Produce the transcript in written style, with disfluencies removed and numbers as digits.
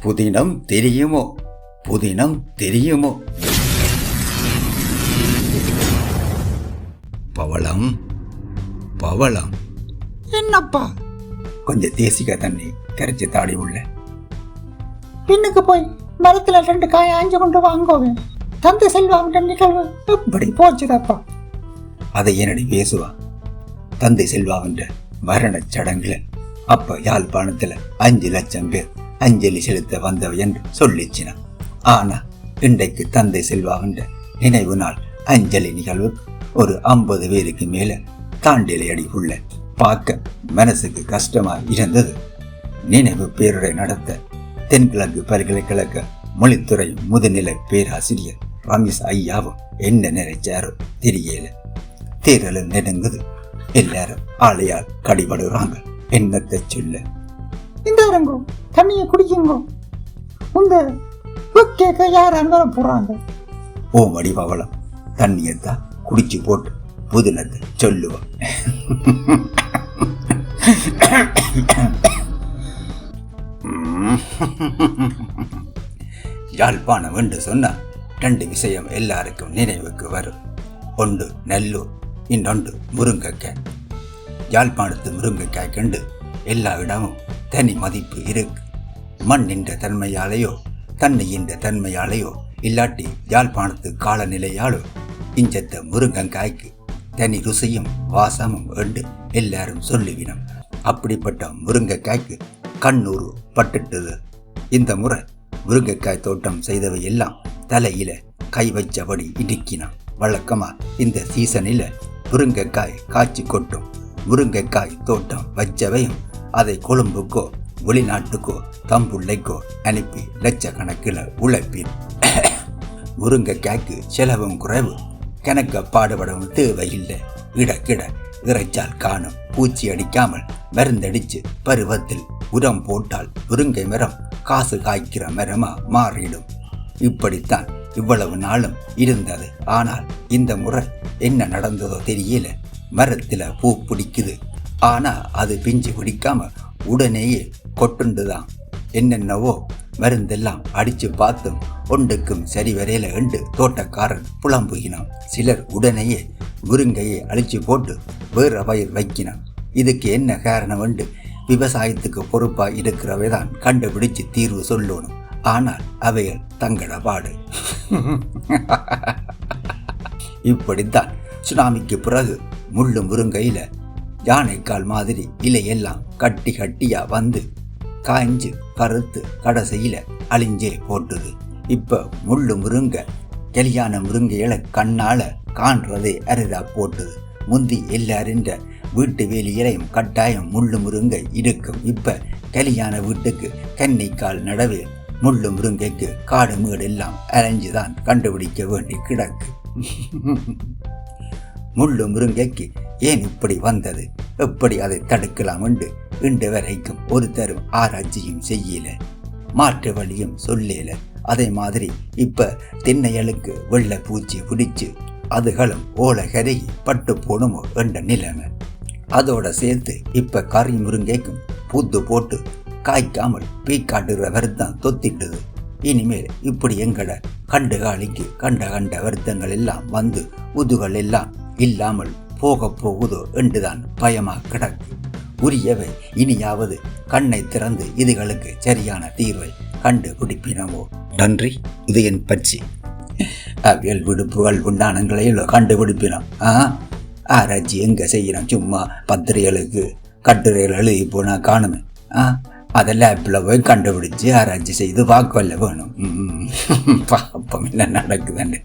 புதினம் தெரியுமோ? புதினம் தெரியுமோ? பவளம் பவளம். என்னப்பா? கொஞ்சம் தேசிக்க தண்ணி கரைச்சி தாடி உள்ள. பின்னுக்கு போய் மரத்துல 2 காயை ஆஞ்சு கொண்டு வாங்குவேன். தந்தை செல்வாவின் நிகழ்வு எப்படி போச்சுதப்பா? அதை என்னடி பேசுவா? தந்தை செல்வாவின் மரணச் சடங்குல அப்ப யாழ்ப்பாணத்துல 5 லட்சம் பேர் அஞ்சலி செலுத்த வந்தவ என்று சொல்லிச்சினா. ஆனா இன்றைக்கு தந்தை செல்வாவின் நினைவு நாள் அஞ்சலி நிகழ்வு ஒரு 50 பேருக்கு மேல தாண்டிலை அடி உள்ள. பார்க்க மனசுக்கு கஷ்டமா இருந்தது. நினைவு பேருரை நடத்த தென்கிழக்கு பல்கலைக்கழக மொழித்துறை முதுநிலை பேராசிரியர் ரமேஷ் ஐயாவும் என்ன நினைச்சாரோ தெரியல. தேரலும் நெடுங்குது. எல்லாரும் ஆளையால் கடிபடுறாங்க. என்னத்தை சொல்ல? இந்த அரங்கோ தண்ணியை குடிக்குங்கோ. உங்க கேட்க யாரும் வர போறாங்க. ஓமடி பவளம் தண்ணியத்தான் குடிச்சு போட்டு புதினத்தை சொல்லுவான். யாழ்ப்பாணம் என்று சொன்னா 2 விஷயம் எல்லாருக்கும் நினைவுக்கு வரும். ஒன்று நெல்லூர், இன்னொன்று முருங்கைக்காய். யாழ்ப்பாணத்து முருங்கைக்காய் கண்டு எல்லா இடமும் தனி மதிப்பு இருக்கு. மண்ணின்ற தன்மையாலேயோ தண்ணியின் தன்மையாலேயோ இல்லாட்டி யாழ்ப்பாணத்து காலநிலையாலோ இஞ்சத்த முருங்கைக்காய்க்கு தனி ருசியும் வாசமும் என்று எல்லாரும் சொல்லுவினம். அப்படிப்பட்ட முருங்கைக்காய்க்கு கண்ணூறு பட்டுட்டது. இந்த முறை முருங்கைக்காய் தோட்டம் செய்தவை எல்லாம் தலையில கை வச்சபடி இடுக்கினான். வழக்கமா இந்த சீசனில முருங்கைக்காய் காய்ச்சி கொட்டும். முருங்கைக்காய் தோட்டம் வச்சவையும் அதை கொழும்புக்கோ வெளிநாட்டுக்கோ தம்புள்ளைக்கோ அனுப்பி லட்சக்கணக்கில் உழைப்பின். முருங்கைக்காய்க்கு செலவும் குறைவு, கணக்க பாடுபடவும் தேவையில்லை. இடக்கிட இறைச்சால் காணும். பூச்சி அடிக்காமல் மருந்தடிச்சு பருவத்தில் உரம் போட்டால் முருங்கை மரம் காசு காய்க்கிற மரமா மாறிடும். இப்படித்தான் இவ்வளவு நாளும் இருந்தது. ஆனால் இந்த முறை என்ன நடந்ததோ தெரியல. மரத்துல பூ பிடிக்குது, ஆனா அது பிஞ்சு பிடிக்காம உடனேயே கொட்டுண்டுதான். என்னென்னவோ மருந்தெல்லாம் அடிச்சு பார்த்தும் ஒன்றுக்கும் சரி வரையில என்று தோட்டக்காரன் புலம்புகினான். சிலர் உடனேயே முருங்கையை அழிச்சு போட்டு வேற பயிர் வைக்கினான். இதுக்கு என்ன காரணம் என்று விவசாயத்துக்கு பொறுப்பா இருக்கிறவை தான் கண்டுபிடிச்சு தீர்வு சொல்லணும். ஆனால் அவைகள் தங்கட பாடு. இப்படித்தான் சுனாமிக்கு பிறகு முள்ளு முருங்கையில யானைக்கால் மாதிரி இலையெல்லாம் கட்டி கட்டியா வந்து காய்ஞ்சு கருத்து கடைசியில அழிஞ்சே போட்டுது. இப்ப முள்ளு முருங்கை கல்யாண முருங்கையில கண்ணால காண்றதே அரிதா போட்டுது. முந்தி எல்லாரின் வீட்டு வேலியிலையும் கட்டாயம் முள்ளு முருங்கை இருக்கும். இப்ப கல்யாண வீட்டுக்கு கன்னிக்கால் நடவே முள்ளு முருங்கைக்கு காடு மேடு எல்லாம் அரைஞ்சுதான் கண்டுபிடிக்க வேண்டி கிடக்கு. முள்ளு முருங்கைக்கு ஏன் இப்படி வந்தது, எப்படி அதை தடுக்கலாம் என்று இன்று வரைக்கும் ஒருத்தரும் ஆராய்ச்சியும் செய்யல, மாற்று வழியும் சொல்லல. அதே மாதிரி இப்ப திண்ணையலுக்கு வெள்ளை பூச்சி பிடிச்சு அதுகளும் ஓலை கருகி பட்டு போடுமோ என்ற நிலைமை. அதோட சேர்த்து இப்ப கறி முருங்கைக்கும் பூத்து போட்டு காய்க்காமல் பீக்காட்டுற வருத்தம் தொத்திட்டுது. இனிமேல் இப்படி எங்கட கண்டுகாலிக்கு கண்ட வருத்தங்கள் எல்லாம் வந்து உதுகள் எல்லாம் இல்லாமல் போக போகுதோ என்றுதான் பயமா கிடக்கு. உரியவை இனியாவது கண்ணை திறந்து இதுகளுக்கு சரியான தீர்வை கண்டுபிடிப்பினவோ. நன்றி. இது என் பட்சி. அவியல் விடுப்புகள் உண்டானங்களையும் கண்டுபிடிப்பினோம். ஆராய்ச்சி எங்க செய்யணும்? சும்மா பத்திரிகைகளுக்கு கட்டுரைகள் எழுதி போனா காணுமே. அதெல்லாம் லேப்பில் போய் கண்டுபிடிச்சு ஆராய்ச்சி செய்து பார்க்கல வேணும். பாப்பம் என்ன நடக்குதுன்னு.